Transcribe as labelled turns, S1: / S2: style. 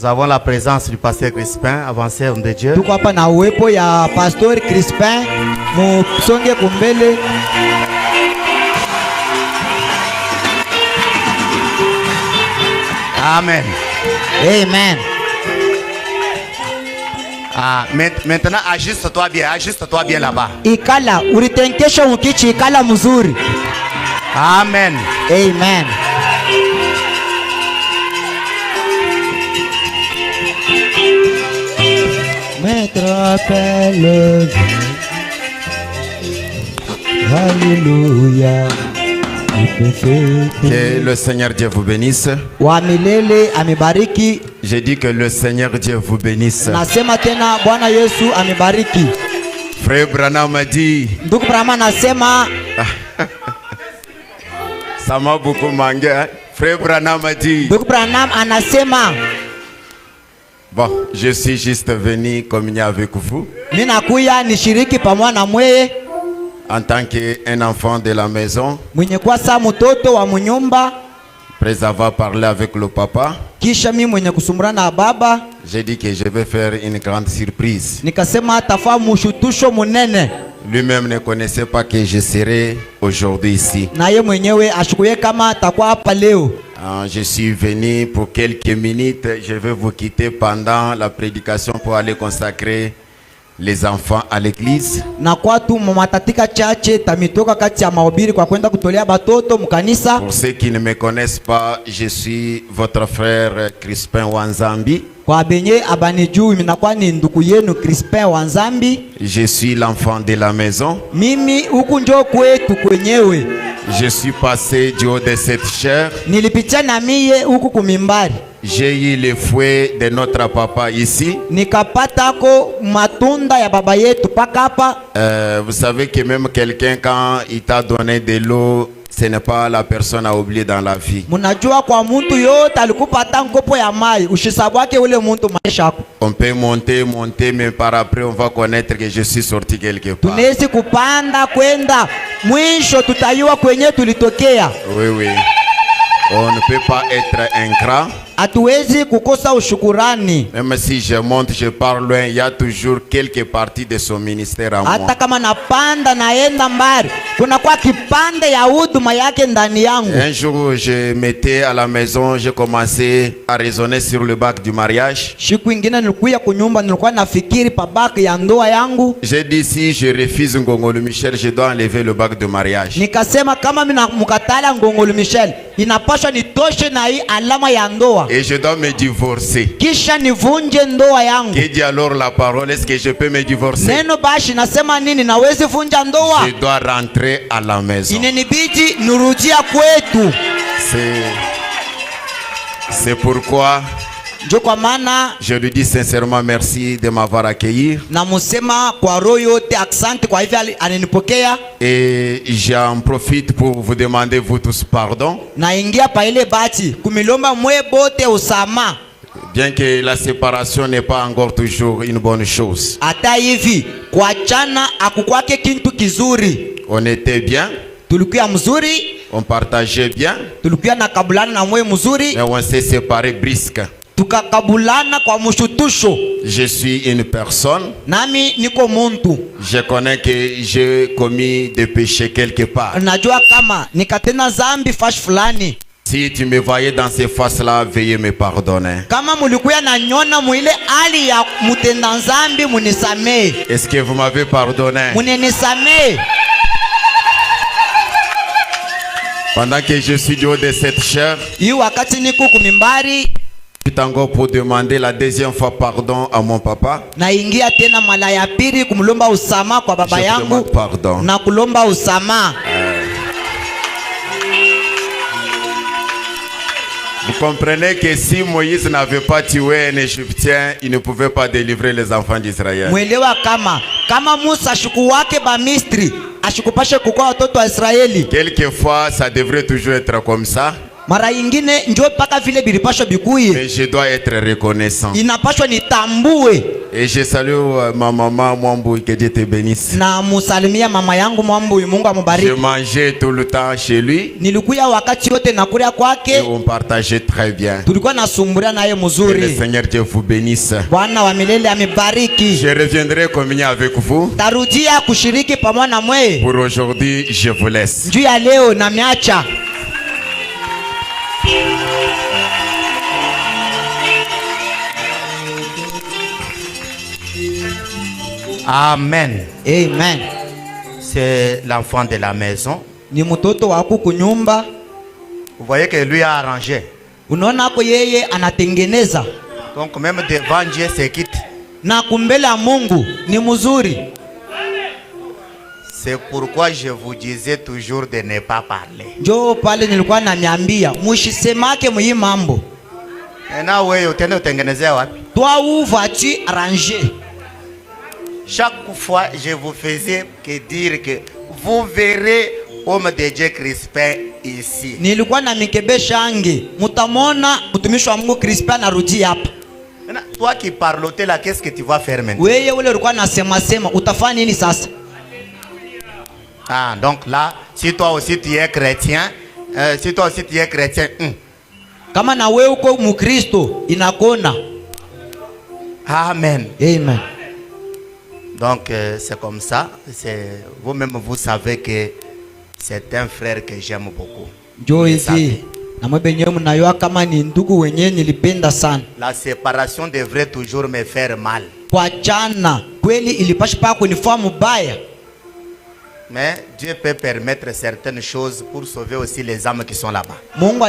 S1: Nous avons la présence du pasteur Crispin, avancé homme de Dieu.
S2: Tuko hapa na uwepo ya Pastor Crispin, musonge kumbele.
S1: Amen.
S2: Amen.
S1: Maintenant, ajuste-toi bien là-bas.
S2: Ikala, uritenkesha ukichi ikala mzuri.
S1: Amen.
S2: Amen. Maître appelle. Alléluia.
S1: Que le Seigneur Dieu vous bénisse.
S2: Wa milele amebariki.
S1: J'ai dit que le Seigneur Dieu vous bénisse.
S2: Nasema tena Bwana Yesu amebariki.
S1: Frère Branham m'a dit.
S2: Ndugu Branham nasema.
S1: Ça m'a beaucoup manqué. Hein? Frère Branham m'a dit.
S2: Ndugu Branham anasema.
S1: Bon, je suis juste venu communier avec vous.
S2: Mina kuya nishiriki pamoja na mweye.
S1: En tant qu'un enfant de la maison.
S2: Mwenye kwa saa mtoto wa munyumba.
S1: Après avoir parlé avec le papa.
S2: Kisha mimi mwenye kusumbura na baba.
S1: J'ai dit que je vais faire une grande surprise.
S2: Nikasema tafa mushutusho munene.
S1: Lui-même ne connaissait pas que je serai aujourd'hui ici.
S2: Na ye mwenyewe ashukuye kama atakuwa hapa leo.
S1: Je suis venu pour quelques minutes. Je vais vous quitter pendant la prédication pour aller consacrer les enfants à l'église.
S2: Na kwa tu matatika chache tamitoka kati ya mahubiri kwa kwenda kutolea batoto mkanisa.
S1: Pour ceux qui ne me connaissent pas, je suis votre frère Crispin Wanzambi.
S2: Kwa benye abanijui minakuwa ni ndugu yenu Crispin Wanzambi.
S1: Je suis l'enfant de la maison.
S2: Mimi huku njo kwetu kwenyewe.
S1: Je suis passé du haut de cette chair.
S2: Nilipitia na miye huku kumimbari.
S1: J'ai eu le fouet de notre papa ici.
S2: Nikapata ko matunda ya baba yetu paka hapa.
S1: Vous savez que même quelqu'un quand il t'a donné de l'eau, ce n'est pas la personne à oublier dans la vie.
S2: Munajua kwa muntu yote alikupata nkopo ya mai, ushisabu wake ule muntu maisha yako.
S1: On peut monter, mais par après on va connaître que je suis sorti quelque part.
S2: Tunaweza kupanda kwenda mwisho tutayua kwenye tulitokea.
S1: Oui. On ne peut pas être ingrat.
S2: Hatuwezi kukosa ushukurani.
S1: Même si je monte, je pars loin, il y a toujours quelques parties de son ministère à moi.
S2: Hata kama napanda naenda mbali, kuna kwa kipande ya huduma yake ndani yangu.
S1: Un jour, je m'étais à la maison, j'ai commencé à raisonner sur le bac du mariage.
S2: Siku ingine nilikuja kunyumba, nilikuwa nafikiri pa bac ya ndoa yangu.
S1: J'ai dit si je refuse Ngongolo Michel, je dois enlever le bac de mariage.
S2: Nikasema kama mimi namkatala Ngongolo Michel, inapaswa nitoshe na hii alama ya ndoa.
S1: Et je dois me divorcer.
S2: Kisha nivunje ndoa yangu.
S1: Que dit alors la parole? Est-ce que je peux me divorcer?
S2: Neno bashi nasema nini? Nawezi vunja ndoa.
S1: Je dois rentrer à la maison.
S2: Inenibidi nurudia kwetu.
S1: C'est pourquoi
S2: Kwa maana
S1: je lui dis sincèrement merci de m'avoir accueilli.
S2: Na musema kwa roho yote asante kwa hivyo ananipokea.
S1: Et j'en profite pour vous demander vous tous pardon.
S2: Na ingia pa ile bati kumilomba mwe bote usama.
S1: Bien que la séparation n'est pas encore toujours une bonne chose.
S2: Hata hivi kuachana akukwake kintu kizuri.
S1: On était bien.
S2: Tulikuwa mzuri.
S1: On partageait bien.
S2: Tulikuwa na kabulana na mwe mzuri.
S1: Mais on s'est séparé brusque.
S2: Tukakabulana kwa mushutusho.
S1: Je suis une personne.
S2: Nami niko muntu.
S1: Je connais que j'ai commis des péchés quelque part.
S2: Najua kama nikatenda zambi fash fulani.
S1: Si tu me voyais dans ces faces-là, veuillez me pardonner.
S2: Kama mulikuya na nyona muile ali ya mutenda zambi munisamee.
S1: Est-ce que vous m'avez pardonné?
S2: Munenisamee.
S1: Pendant que je suis du haut de cette chair,
S2: hii wakati niko kumimbari,
S1: encore pour demander la deuxième fois pardon à mon papa.
S2: Na ingia tena mara ya pili kumlomba usama kwa baba yangu.
S1: Pardon.
S2: Na kulomba usama.
S1: Vous comprenez que si Moïse n'avait pas tué un Égyptien, il ne pouvait pas délivrer les enfants d'Israël.
S2: Mwelewa kama Musa shuku wake ba Misri ashikupashe kukua watoto wa Israeli.
S1: Quelquefois, ça devrait toujours être comme ça.
S2: Mara ingine njo paka vile bilipashwa bikuye.
S1: Mais je dois être reconnaissant.
S2: Inapashwa nitambue.
S1: Et je salue ma maman Mwambui, que Dieu te bénisse.
S2: Na musalimia mama yangu Mwambui, Mungu amubariki.
S1: Je mangeais tout le temps chez lui.
S2: Nilikuya wakati yote nakulia
S1: Et
S2: kwake.
S1: on partageait très bien.
S2: Tulikuwa nasumbulia naye
S1: Que le
S2: mzuri.
S1: Seigneur Dieu vous bénisse.
S2: Bwana wa milele amebariki.
S1: Je reviendrai communier avec vous.
S2: Tarudia kushiriki pamoja na mwe.
S1: Pour aujourd'hui, je vous laisse.
S2: Njuu ya leo na miacha.
S3: Amen.
S2: Amen.
S3: C'est l'enfant de la maison.
S2: Ni mtoto wako kunyumba.
S3: Vous voyez que lui a arrangé.
S2: Unaona hapo yeye anatengeneza.
S3: Donc même devant Dieu c'est quitte.
S2: Na kumbele ya Mungu ni mzuri.
S3: C'est pourquoi je vous disais toujours de ne pas parler.
S2: Njoo pale nilikuwa naniambia mushisemake muyi mambo.
S3: Na wewe utende utengenezea wapi?
S2: Toi où vas-tu ranger?
S3: Chaque fois je vous faisais que dire que vous verrez homme de Dieu Crispin ici.
S2: Nilikuwa na mikebesha ange. Mutamona mtumishi wa Mungu Crispin anarudi hapa.
S3: Toi qui parlotais là, qu'est-ce que tu vas faire maintenant?
S2: Wewe ule ulikuwa nasema sema utafanya nini sasa?
S3: Ah, donc là, si toi aussi tu es chrétien,
S2: Kama na wewe uko Mkristo inakona.
S3: Amen.
S2: Amen.
S3: Donc c'est comme ça, c'est vous-même vous savez que c'est un frère que j'aime beaucoup.
S2: Njoo hivi. Na mwenyewe mnayua kama ni ndugu wenyewe nilipenda sana.
S3: La séparation devrait toujours me faire mal.
S2: Kwa jana kweli ilipasha pa kunifaa mubaya.
S3: Mais Dieu peut permettre certaines choses pour sauver aussi les âmes qui sont là-bas.
S2: Mungu